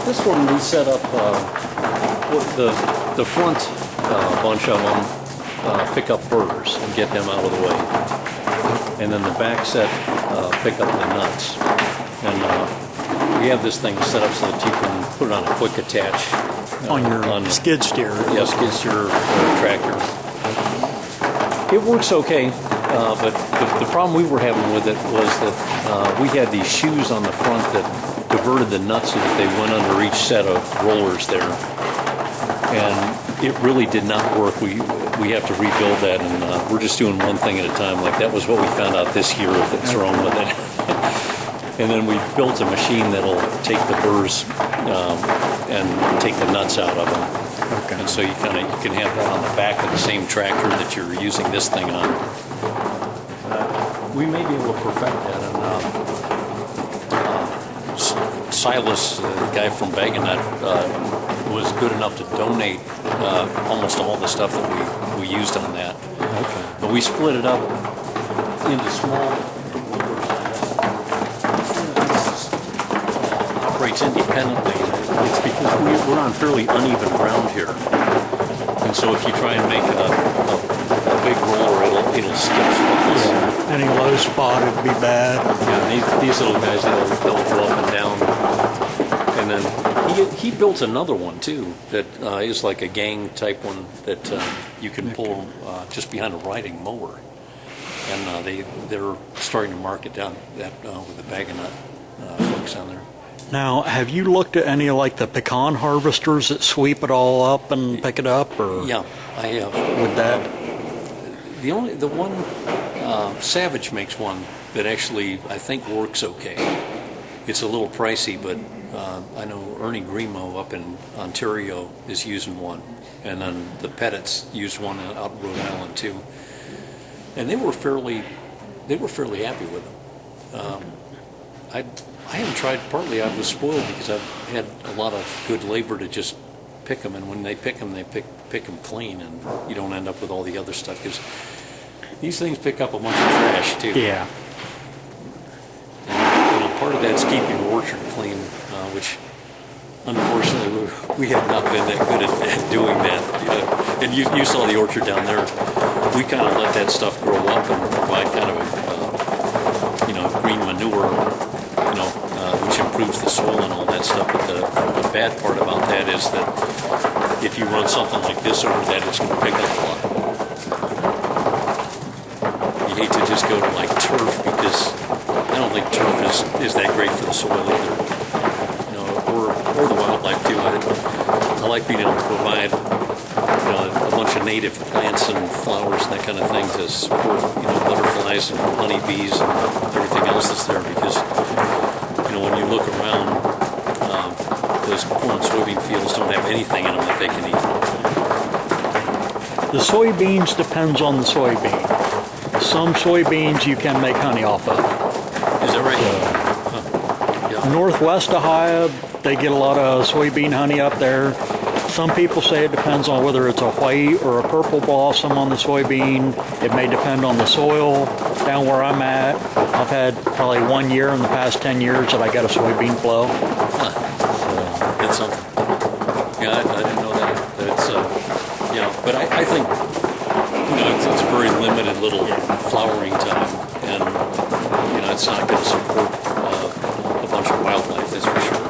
This one we set up the front bunch of them, pick up burs and get them out of the way, and then the back set pick up the nuts. And we have this thing set up so that you can put it on a quick attach on your skid steer. Yeah, skid steer tractor. It works okay, but the problem we were having with it was that we had these shoes on the front that diverted the nuts so that they went under each set of rollers there, and it really did not work. We have to rebuild that, and we're just doing one thing at a time. Like that was what we found out this year that's wrong with it. And then we built a machine that'll take the burs and take the nuts out of them. Okay. And so you can have that on the back of the same tractor that you're using this thing on. We may be able to perfect that, and Silas, the guy from Nut, was good enough to donate almost all the stuff that we used on that. Okay. But we split it up into small. Operates independently. It's because we're on fairly uneven ground here, and so if you try and make a big roller, it'll skip spots. Yeah. Any low spot would be bad. Yeah, these little guys, they'll go up and down. And then he built another one too that is like a gang type one that you can pull just behind a riding mower, and they're starting to market down that with the Nut folks on there. Now, have you looked at any like the pecan harvesters that sweep it all up and pick it up? Or yeah, I have. With that, the one Savage makes one that actually I think works okay. It's a little pricey, but I know Ernie Grimo up in Ontario is using one, and then the Pettits used one out in Rhode Island too, and they were fairly happy with them. I haven't tried. Partly I was spoiled because I've had a lot of good labor to just pick them, and when they pick them, they pick them clean, and you don't end up with all the other stuff because these things pick up a bunch of trash too. yeah. And, part of that's keeping your orchard clean, which unfortunately we have not been that good at doing that. And you saw the orchard down there. We kind of let that stuff grow up and provide kind of a green manure, which improves the soil and all that stuff. But the bad part about that is that if you run something like this over that, it's going to pick up a lot. You hate to just go to like turf because I don't think turf is that great for the soil either. Or the wildlife too. I like being able to provide a bunch of native plants and flowers and that kind of thing to support butterflies and honeybees and everything else that's there because when you look around, those corn and soybean fields don't have anything in them that they can eat. The soybeans depends on the soybean. Some soybeans you can make honey off of. Is that right? Yeah. Northwest Ohio, they get a lot of soybean honey up there. Some people say it depends on whether it's a white or a purple blossom on the soybean. It may depend on the soil. Down where I'm at, I've had probably 1 year in the past 10 years that I got a soybean flow. That's something. Yeah, I didn't know that. That's but I think it's a very limited little flowering time, and it's not going to support a bunch of wildlife. That's for sure.